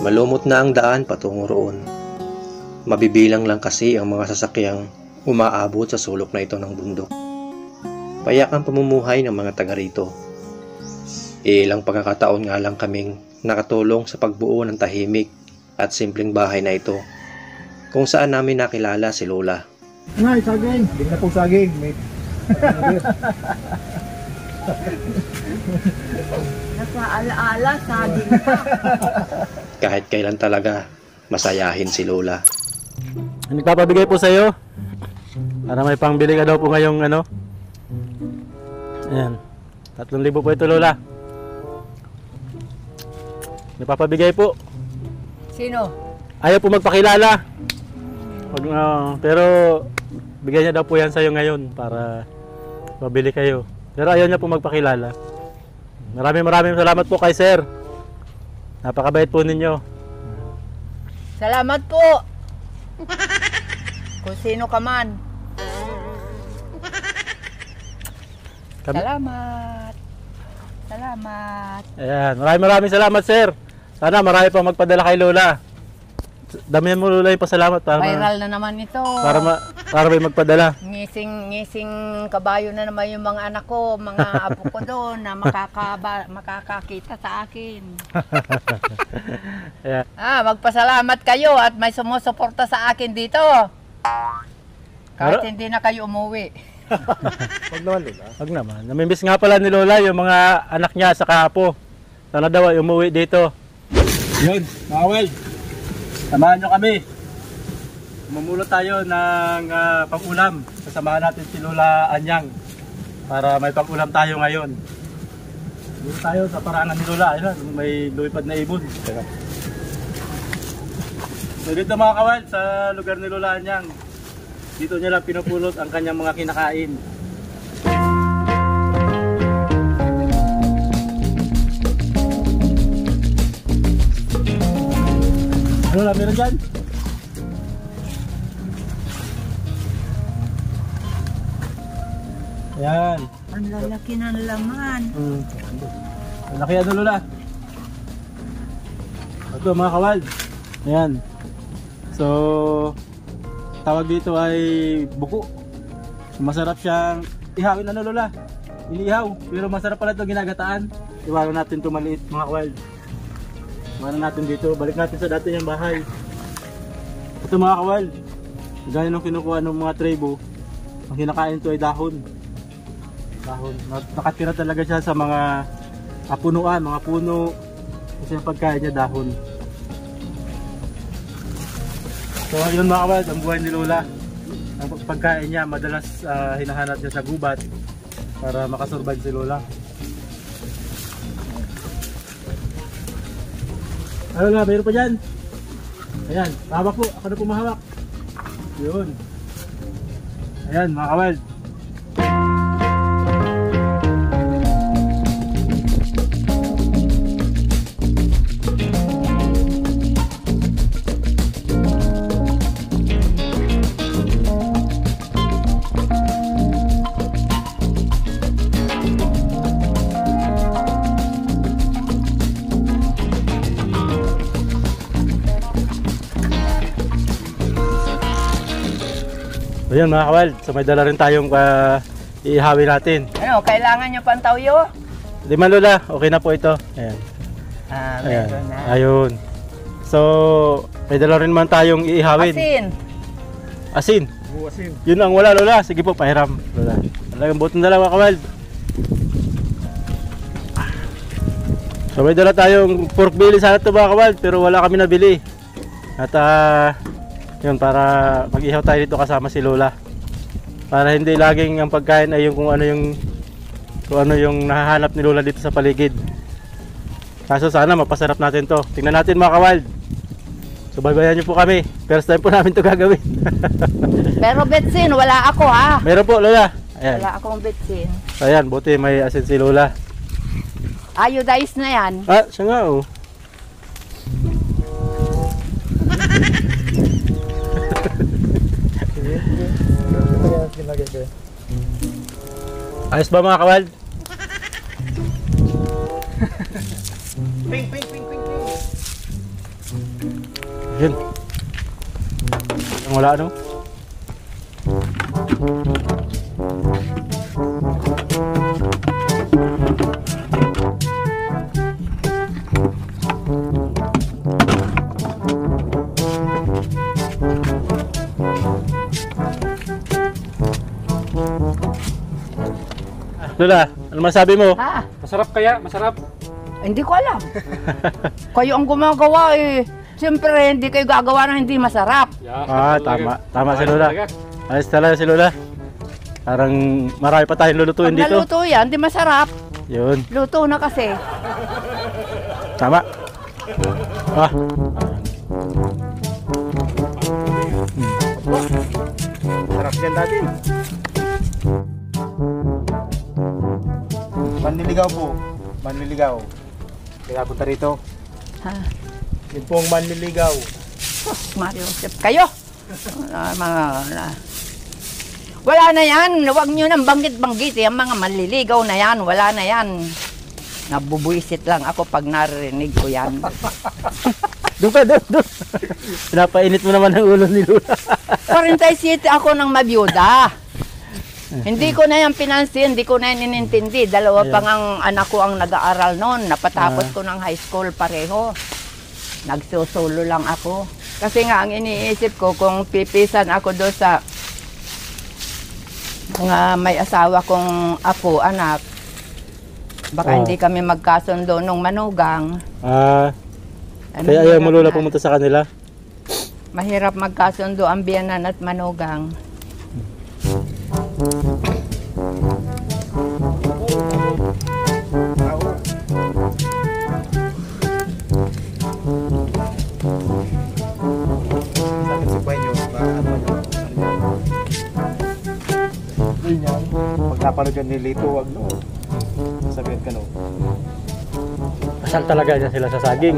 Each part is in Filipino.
Malumot na ang daan patungo roon. Mabibilang lang kasi ang mga sasakyang umaabot sa sulok na ito ng bundok. Payak ang pamumuhay ng mga taga rito. Ilang pagkakataon nga lang kaming nakatulong sa pagbuo ng tahimik at simpleng bahay na ito, kung saan namin nakilala si Lola. Ngay, saging! Hindi na po saging. Nasa-ala-ala, saging pa. Kahit kailan talaga, masayahin si Lola. Nagpapabigay po sa iyo para may pangbili ka daw po ngayong ano. Ayan, 3,000 po ito, Lola. Nagpapabigay po. Sino? Ayaw po magpakilala. Pero bigyan niya daw po yan sa iyo ngayon para mabili kayo. Pero ayaw niya po magpakilala. Maraming salamat po kay Sir. Napakabait po ninyo. Salamat po. Kung sino ka man. Salamat. Salamat. Ayan, maraming salamat, Sir. Sana marami pang magpadala kay Lola. Damihan mo, Lola, yung pasalamat para viral na naman ito. Para may magpadala. Ngising kabayo na naman yung mga anak ko, mga apo ko doon na makakakita sa akin. Ayan. Magpasalamat kayo at may sumusuporta sa akin dito. Kahit hindi na kayo umuwi. Huwag naman, Lola. Wag naman. Namimiss nga pala ni Lola yung mga anak niya sa kapo. Sana daw ay umuwi dito. Yun, mga Wel. Samahan nyo kami. Mamulot tayo ng pang-ulam. Sasamahan natin si Lola Anyang para may pang-ulam tayo ngayon. Dito tayo sa parangan ni Lola. Ayun, may lumipad na ibon. So dito mga kawal, sa lugar ni Lola Anyang, dito niya lang pinupulot ang kanyang mga kinakain. Ano lang meron dyan? Ayan. Ang lalaki ng laman. Ang laki ano, Lola? Ito mga kawal. Ayan. So, tawag dito ay buko. Masarap siyang ihawin, ano, Lola? Inihaw. Pero masarap pala ito ginagataan. Iwanan natin ito maliit mga kawal. Iwanan natin dito. Balik natin sa dati niyang bahay. Ito mga kawal. Gaya nung kinukuha ng mga tribo, ang kinakain ito ay dahon. Nakatira talaga siya sa mga punuan, mga puno. Kasi ang pagkain niya dahon. So yun mga kawal, ang buhay ni Lola. Ang pagkain niya madalas hinahanap niya sa gubat para makasurvive si Lola. Ano nga, mayroon pa dyan? Ayan, hawak po, ako na pumahawak. Yun. Ayan mga kawal. Ayan mga kawal, so may dala rin tayong iihawi natin. Ano, kailangan nyo pang tawyo? Di man, Lola, okay na po ito. Ayan. Meron na. Ayun. So, may dala rin man tayong iihawin. Asin. Asin? Asin. Yun ang wala, Lola. Sige po, pahiram, Lola. Talagang buto na lang mga kawal. So may dala tayong pork belly sana ito mga kawal, pero wala kami nabili. At yun, para mag-ihaw tayo dito kasama si Lola. Para hindi laging ang pagkain ay yung kung ano yung nahahanap ni Lola dito sa paligid. Kaso sana mapasarap natin to. Tingnan natin mga kawal. So baybayan niyo po kami. First time po namin to gagawin. Pero betsin, wala ako ha. Meron po, Lola. Ayan. Wala akong betsin. Ayan, buti may asin si Lola. Iodized na yan. Siya nga oh. Ayos ba mga kawal? Ping, ping, ping, ping, ping. Yun. Ang wala ano? Lola, ano masabi mo? Ha? Masarap kaya? Masarap? Hindi ko alam. Kayo ang gumagawa eh. Siyempre, hindi kayo gagawa ng hindi masarap. Tama. Tama si Lola. Ayos talaga si Lola. Parang marami pa tayong lulutuin Pag dito. naluto yan, hindi masarap. Yun. Luto na kasi. Tama. Ah. Sarap yan dati. Manliligaw po. Manliligaw. Kaya punta rito. Ha? Yun po ang manliligaw. Mario Joseph, kayo! Wala na yan. Huwag nyo nang banggit-banggit. Yung mga manliligaw na yan. Wala na yan. Nabubuisit lang ako pag narinig ko yan. Doon. Pinapainit mo naman ang ulo ni Lola. 47 ako ng mabiyuda. Hindi ko na yan pinansin, hindi ko na yan inintindi. Dalawa pa ang anak ko ang nag-aaral noon. Napatapos ko ng high school pareho. Nagsusulo lang ako. Kasi nga ang iniisip ko kung pipisan ako doon sa mga may asawa kong apo, anak, baka hindi kami magkasundo nung manugang. Kaya ayaw mo Lola pumunta sa kanila? Mahirap magkasundo ang biyanan at manugang. Sakit si Buenyo. Pag napanood yan ni Lito, wag no. Sabihin ka no. Kasal talaga niya sila sa saging.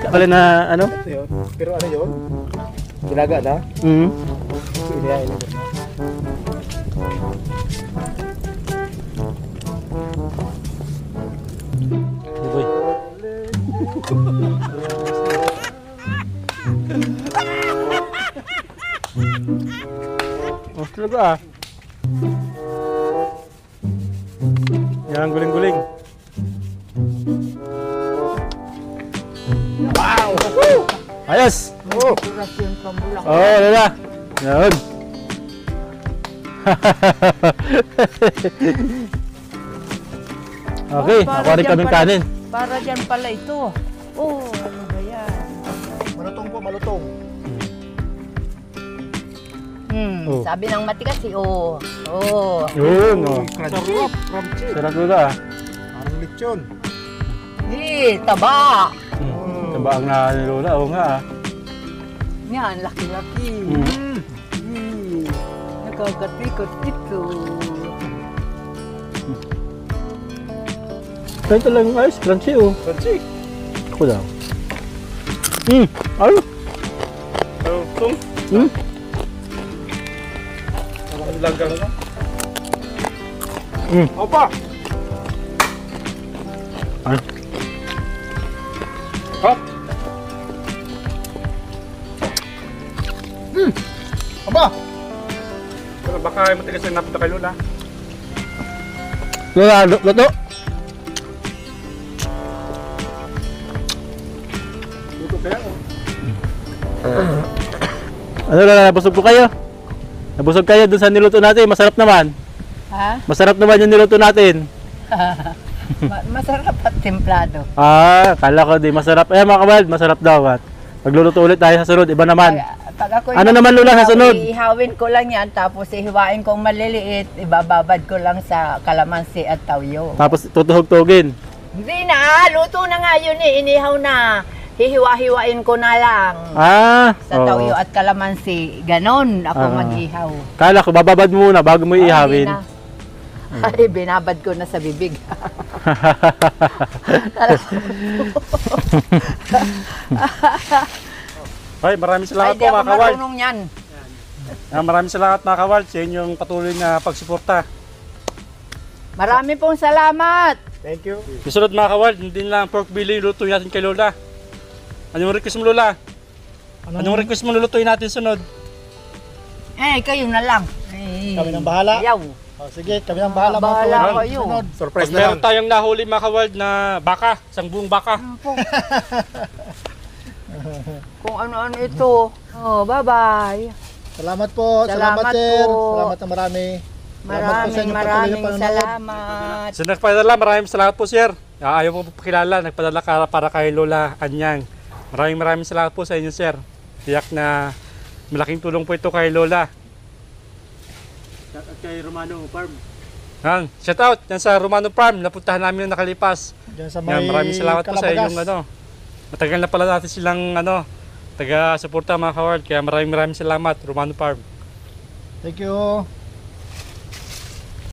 Kapalin na ano? Ito yun. Pero ano yun? Ginaga na? Inihain na. Boy. Oh, talaga ah. Yan, guling-guling. Wow! Ayos! Dekorasyon pa mo lang. Oh, Lola. Yan. Okay, nakuha rin kaming kanin. Para dyan pala ito. Oh, ano ba yan? Malutong po, malutong. Oh. Sabi ng matigas eh, oh. Oh. Yun, oh. Crunchy. Crunchy. Sarap Lola ah. Parang lechon. Taba! Tabaang na ni Lola, oo nga ah. Yan, laki-laki. Nakakatikot ito. Ganito lang yung ayos, crunchy oh. Crunchy. Ako daw. Ayos. Malutong. Parang langgang na. Opa! Ay. Hop! Aba! Pero baka ay matigas na napunta kay Lola. Lola, luto. Luto kaya oh. Ano Lola, nabusog po kayo? Nabusog kayo dun sa niluto natin, masarap naman. Ha? Masarap naman yung niluto natin. Masarap at templado. Kala ko di masarap. Mga kabald, masarap daw at magluluto ulit tayo sa sunod, iba naman. Pag ako Ano naman Lola sa sunod? Ihawin ko lang yan, tapos ihiwain kong maliliit, ibababad ko lang sa kalamansi at tawyo. Tapos tutuhog-tuhogin. Hindi na, luto na nga yun eh, inihaw na. Hihiwa-hiwain ko na lang. Sa oo. tawyo at kalamansi, ganon ako mag-ihaw. Kala ko bababad mo muna bago mo ihawin. Ay, binabad ko na sa bibig. Ay, maraming Ay, salamat di po ako mga kawal. marunong yan. Maraming salamat mga kawal sa inyong patuloy na pagsuporta. Marami pong salamat. Thank you. Susunod mga kawal, hindi lang pork belly luto natin kay Lola. Anong request mo, Lola? Anong request mo lulutuin natin sunod? Kayo na lang. Kami nang bahala. Ayaw. Oh, sige, kami nang bahala mga Bahala kawal. kayo. Sunod. Surprise Pag na lang. meron tayong nahuli mga kawal na baka, isang buong baka. Kung ano-ano ito. Oh, bye-bye. Salamat po. Salamat, Salamat sir. po. Salamat na marami. Salamat po sa inyong patuloy na Maraming panonood. salamat. So nagpadala, maraming salamat po sir. Ayaw mo po pakilala, nagpadala ka para kay Lola Anyang. Maraming salamat po sa inyo sir. Tiyak na malaking tulong po ito kay Lola. At kay Romano Farm. Shout out yan sa Romano Farm, napuntahan namin yung nakalipas. Diyan sa Yan, may maraming salamat po sa Calabagas. inyong matagal na pala natin silang taga-suporta mga kaward. Kaya maraming salamat Romano Farm. Thank you.